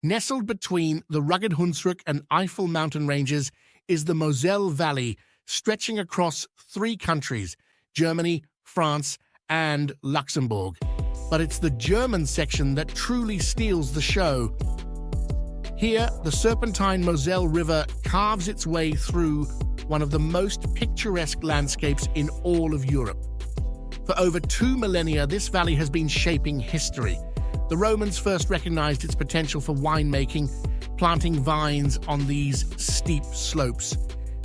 Nestled between the rugged Hunsrück and Eifel mountain ranges is the Moselle Valley, stretching across 3 countries, Germany, France, and Luxembourg. But it's the German section that truly steals the show. Here, the serpentine Moselle River carves its way through one of the most picturesque landscapes in all of Europe. For over 2 millennia, this valley has been shaping history. The Romans first recognized its potential for winemaking, planting vines on these steep slopes.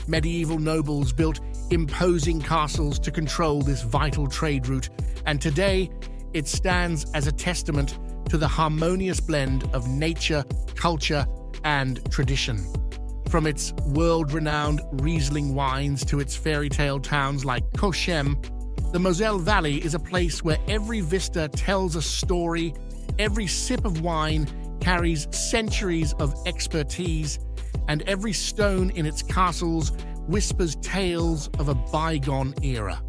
Medieval nobles built imposing castles to control this vital trade route, and today it stands as a testament to the harmonious blend of nature, culture, and tradition. From its world-renowned Riesling wines to its fairy-tale towns like Cochem, the Moselle Valley is a place where every vista tells a story, every sip of wine carries centuries of expertise, and every stone in its castles whispers tales of a bygone era.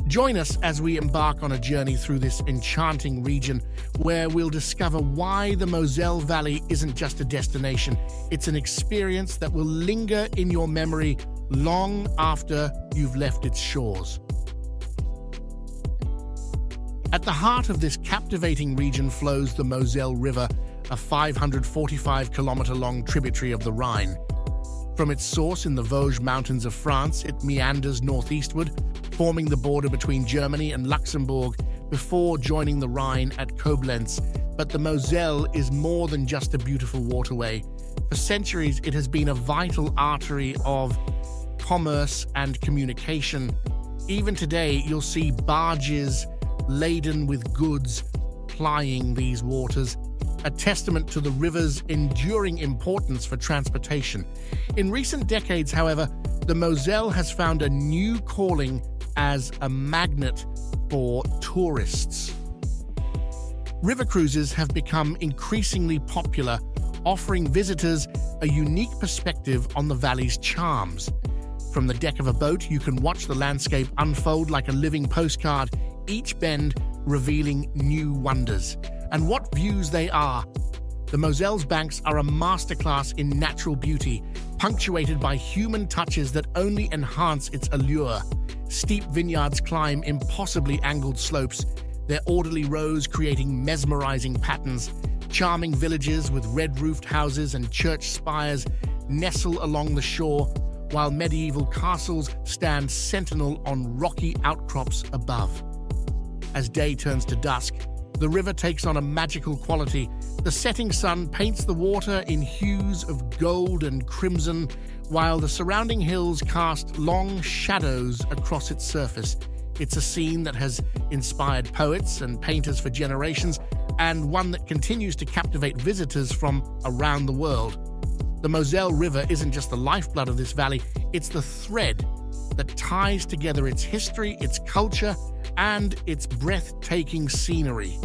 Join us as we embark on a journey through this enchanting region where we'll discover why the Moselle Valley isn't just a destination, it's an experience that will linger in your memory long after you've left its shores. At the heart of this captivating region flows the Moselle River, a 545-kilometer-long tributary of the Rhine. From its source in the Vosges Mountains of France, it meanders northeastward, forming the border between Germany and Luxembourg before joining the Rhine at Koblenz. But the Moselle is more than just a beautiful waterway. For centuries, it has been a vital artery of commerce and communication. Even today, you'll see barges laden with goods plying these waters, a testament to the river's enduring importance for transportation. In recent decades, however, the Moselle has found a new calling as a magnet for tourists. River cruises have become increasingly popular, offering visitors a unique perspective on the valley's charms. From the deck of a boat, you can watch the landscape unfold like a living postcard, each bend revealing new wonders. And what views they are! The Moselle's banks are a masterclass in natural beauty, punctuated by human touches that only enhance its allure. Steep vineyards climb impossibly angled slopes, their orderly rows creating mesmerizing patterns. Charming villages with red-roofed houses and church spires nestle along the shore, while medieval castles stand sentinel on rocky outcrops above. As day turns to dusk, the river takes on a magical quality. The setting sun paints the water in hues of gold and crimson, while the surrounding hills cast long shadows across its surface. It's a scene that has inspired poets and painters for generations, and one that continues to captivate visitors from around the world. The Moselle River isn't just the lifeblood of this valley, it's the thread that ties together its history, its culture, and its breathtaking scenery.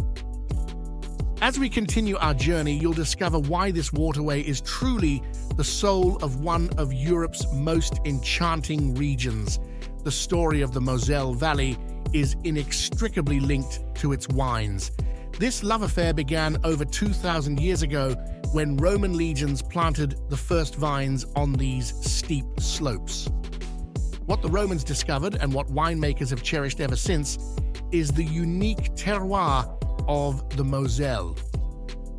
As we continue our journey, you'll discover why this waterway is truly the soul of one of Europe's most enchanting regions. The story of the Moselle Valley is inextricably linked to its wines. This love affair began over 2,000 years ago when Roman legions planted the first vines on these steep slopes. What the Romans discovered, and what winemakers have cherished ever since, is the unique terroir of the Moselle.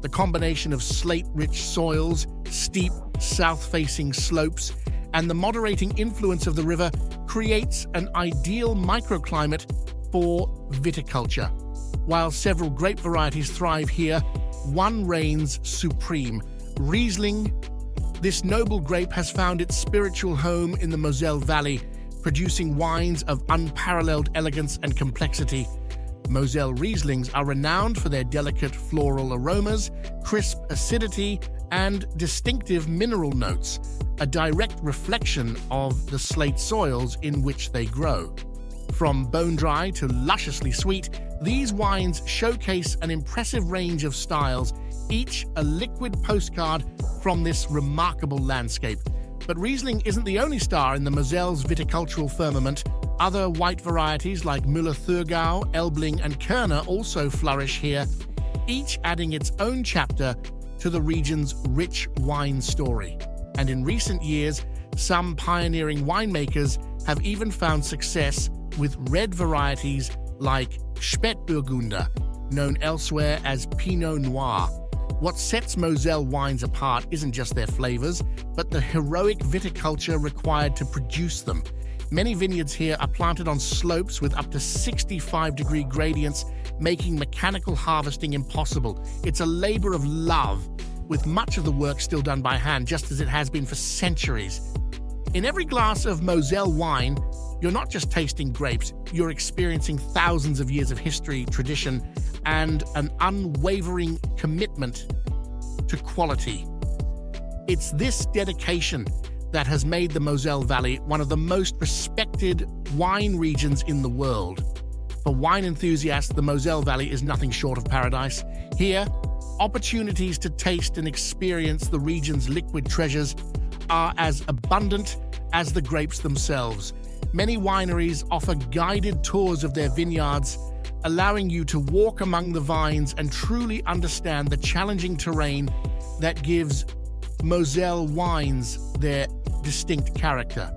The combination of slate-rich soils, steep, south-facing slopes, and the moderating influence of the river creates an ideal microclimate for viticulture. While several grape varieties thrive here, one reigns supreme: Riesling. This noble grape has found its spiritual home in the Moselle Valley, producing wines of unparalleled elegance and complexity. Moselle Rieslings are renowned for their delicate floral aromas, crisp acidity, and distinctive mineral notes, a direct reflection of the slate soils in which they grow. From bone-dry to lusciously sweet, these wines showcase an impressive range of styles, each a liquid postcard from this remarkable landscape. But Riesling isn't the only star in the Moselle's viticultural firmament. Other white varieties like Müller-Thurgau, Elbling, and Kerner also flourish here. each adding its own chapter to the region's rich wine story. And in recent years, some pioneering winemakers have even found success with red varieties like Spätburgunder, known elsewhere as Pinot Noir. What sets Moselle wines apart isn't just their flavors, but the heroic viticulture required to produce them. Many vineyards here are planted on slopes with up to 65-degree gradients, making mechanical harvesting impossible. It's a labor of love, with much of the work still done by hand, just as it has been for centuries. In every glass of Moselle wine, you're not just tasting grapes, you're experiencing thousands of years of history, tradition, and an unwavering commitment to quality. It's this dedication that has made the Moselle Valley one of the most respected wine regions in the world. For wine enthusiasts, the Moselle Valley is nothing short of paradise. Here, opportunities to taste and experience the region's liquid treasures are as abundant as the grapes themselves. Many wineries offer guided tours of their vineyards, allowing you to walk among the vines and truly understand the challenging terrain that gives Moselle wines their distinct character.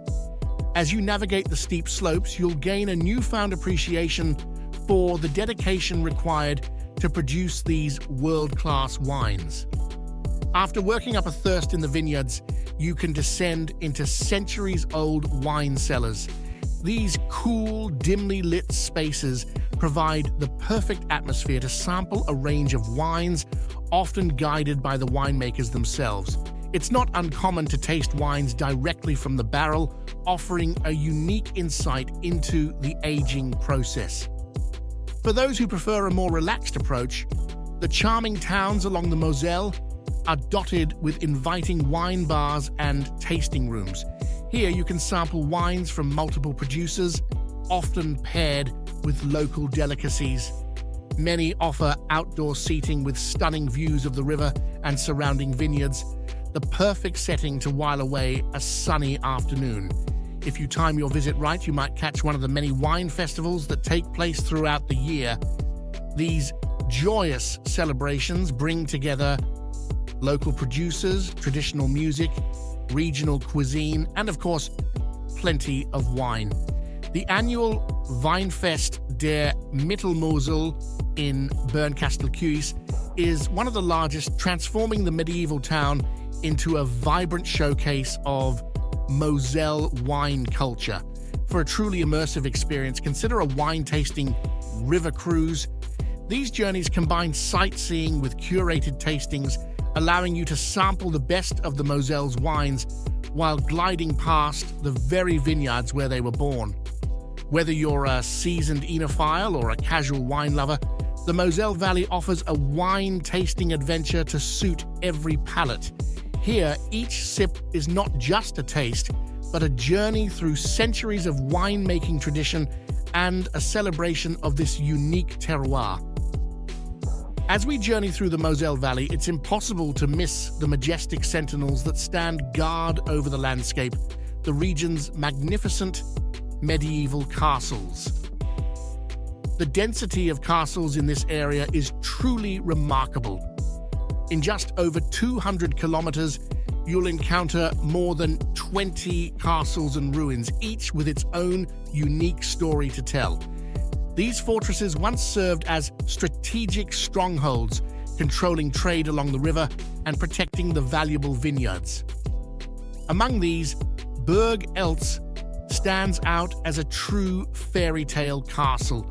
As you navigate the steep slopes, you'll gain a newfound appreciation for the dedication required to produce these world-class wines. After working up a thirst in the vineyards, you can descend into centuries-old wine cellars. These cool, dimly lit spaces provide the perfect atmosphere to sample a range of wines, often guided by the winemakers themselves. It's not uncommon to taste wines directly from the barrel, offering a unique insight into the aging process. For those who prefer a more relaxed approach, the charming towns along the Moselle are dotted with inviting wine bars and tasting rooms. Here you can sample wines from multiple producers, often paired with local delicacies. Many offer outdoor seating with stunning views of the river and surrounding vineyards, the perfect setting to while away a sunny afternoon. If you time your visit right, you might catch one of the many wine festivals that take place throughout the year. These joyous celebrations bring together local producers, traditional music, regional cuisine, and of course, plenty of wine. The annual Weinfest der Mittelmosel in Bernkastel-Kues is one of the largest, transforming the medieval town into a vibrant showcase of Moselle wine culture. For a truly immersive experience, consider a wine-tasting river cruise. These journeys combine sightseeing with curated tastings, allowing you to sample the best of the Moselle's wines while gliding past the very vineyards where they were born. Whether you're a seasoned enophile or a casual wine lover, the Moselle Valley offers a wine-tasting adventure to suit every palate. Here, each sip is not just a taste, but a journey through centuries of winemaking tradition and a celebration of this unique terroir. As we journey through the Moselle Valley, it's impossible to miss the majestic sentinels that stand guard over the landscape, the region's magnificent medieval castles. The density of castles in this area is truly remarkable. In just over 200 kilometers, you'll encounter more than 20 castles and ruins, each with its own unique story to tell. These fortresses once served as strategic strongholds, controlling trade along the river and protecting the valuable vineyards. Among these, Burg Eltz stands out as a true fairy tale castle.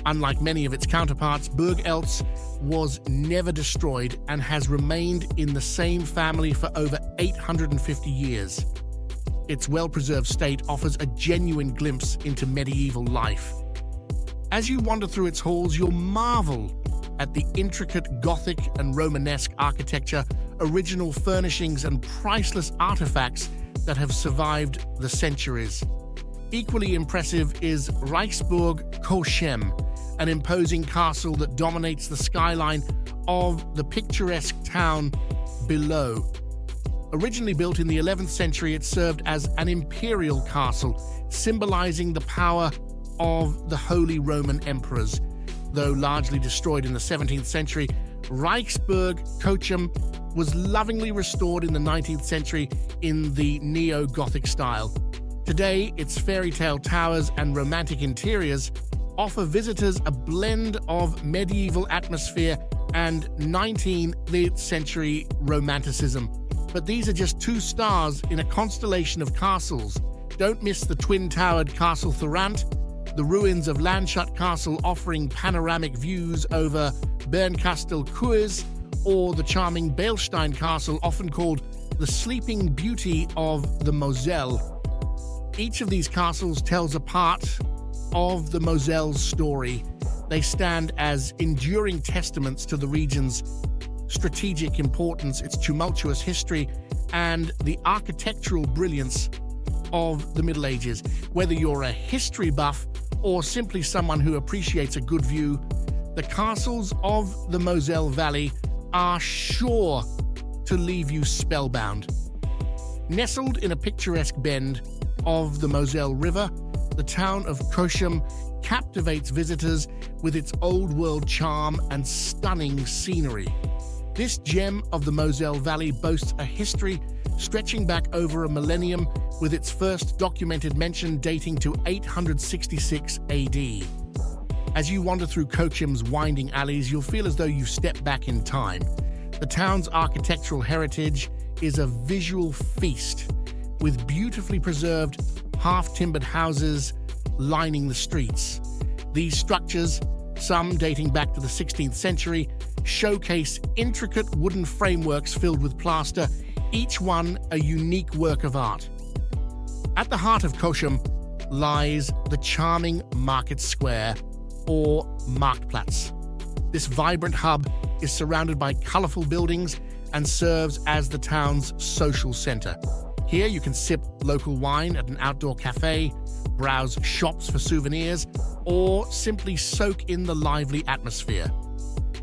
Unlike many of its counterparts, Burg Eltz was never destroyed and has remained in the same family for over 850 years. Its well-preserved state offers a genuine glimpse into medieval life. As you wander through its halls, you'll marvel at the intricate Gothic and Romanesque architecture, original furnishings, and priceless artifacts that have survived the centuries. Equally impressive is Reichsburg Koschem, an imposing castle that dominates the skyline of the picturesque town below. Originally built in the 11th century, it served as an imperial castle, symbolizing the power of the Holy Roman Emperors. Though largely destroyed in the 17th century, Reichsburg Kochum was lovingly restored in the 19th century in the neo-Gothic style. Today, its fairy tale towers and romantic interiors offer visitors a blend of medieval atmosphere and 19th century romanticism. But these are just two stars in a constellation of castles. Don't miss the twin-towered Castle Thorant, the ruins of Landshut Castle offering panoramic views over Bernkastel-Kues, or the charming Beilstein Castle, often called the Sleeping Beauty of the Moselle. Each of these castles tells a part of the Moselle's story. They stand as enduring testaments to the region's strategic importance, its tumultuous history, and the architectural brilliance of the Middle Ages. Whether you're a history buff or simply someone who appreciates a good view, the castles of the Moselle Valley are sure to leave you spellbound. Nestled in a picturesque bend of the Moselle River, the town of Kochum captivates visitors with its old-world charm and stunning scenery. This gem of the Moselle Valley boasts a history stretching back over a millennium, with its first documented mention dating to 866 AD. As you wander through Kochum's winding alleys, you'll feel as though you've stepped back in time. The town's architectural heritage is a visual feast, with beautifully preserved, half-timbered houses lining the streets. These structures, some dating back to the 16th century, showcase intricate wooden frameworks filled with plaster, each one a unique work of art. At the heart of Kochum lies the charming Market Square, or Marktplatz. This vibrant hub is surrounded by colorful buildings and serves as the town's social center. Here you can sip local wine at an outdoor cafe, browse shops for souvenirs, or simply soak in the lively atmosphere.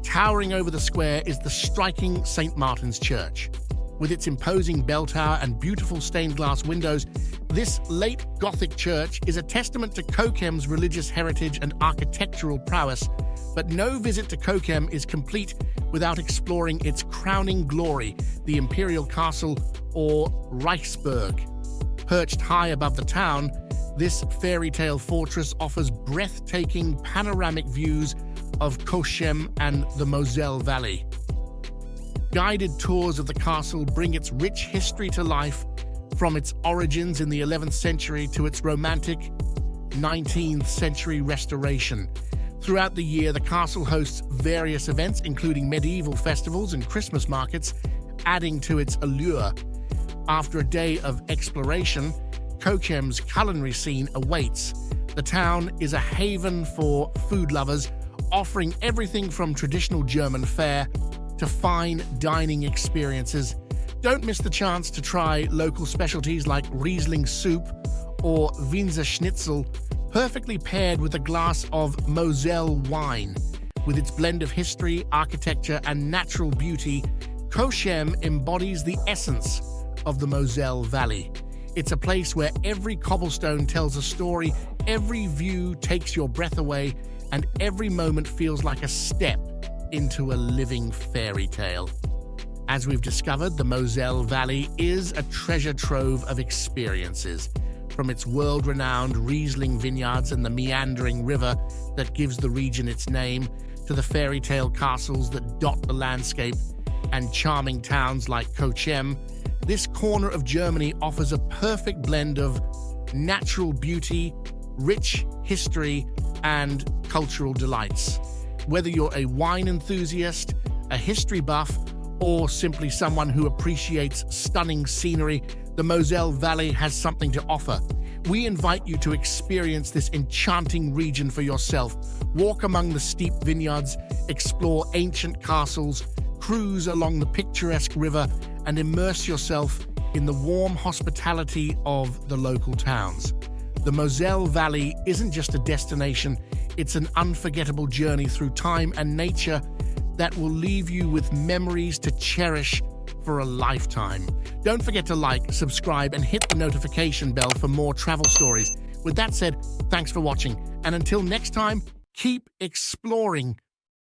Towering over the square is the striking St. Martin's Church. With its imposing bell tower and beautiful stained glass windows, this late Gothic church is a testament to Kochum's religious heritage and architectural prowess, but no visit to Kochum is complete without exploring its crowning glory, the Imperial Castle, or Reichsburg. Perched high above the town, this fairy tale fortress offers breathtaking panoramic views of Kochum and the Moselle Valley. Guided tours of the castle bring its rich history to life, from its origins in the 11th century to its romantic 19th century restoration. Throughout the year, the castle hosts various events, including medieval festivals and Christmas markets, adding to its allure. After a day of exploration, Kochum's culinary scene awaits. The town is a haven for food lovers, offering everything from traditional German fare to fine dining experiences. Don't miss the chance to try local specialties like Riesling soup or Wiener Schnitzel, perfectly paired with a glass of Moselle wine. With its blend of history, architecture, and natural beauty, Kochum embodies the essence of the Moselle Valley. It's a place where every cobblestone tells a story, every view takes your breath away, and every moment feels like a step into a living fairy tale. As we've discovered, the Moselle Valley is a treasure trove of experiences. From its world-renowned Riesling vineyards and the meandering river that gives the region its name, to the fairy tale castles that dot the landscape and charming towns like Kochum, this corner of Germany offers a perfect blend of natural beauty, rich history, and cultural delights. Whether you're a wine enthusiast, a history buff, or simply someone who appreciates stunning scenery, the Moselle Valley has something to offer. We invite you to experience this enchanting region for yourself. Walk among the steep vineyards, explore ancient castles, cruise along the picturesque river, and immerse yourself in the warm hospitality of the local towns. The Moselle Valley isn't just a destination, it's an unforgettable journey through time and nature that will leave you with memories to cherish for a lifetime. Don't forget to like, subscribe, and hit the notification bell for more travel stories. With that said, thanks for watching, and until next time, keep exploring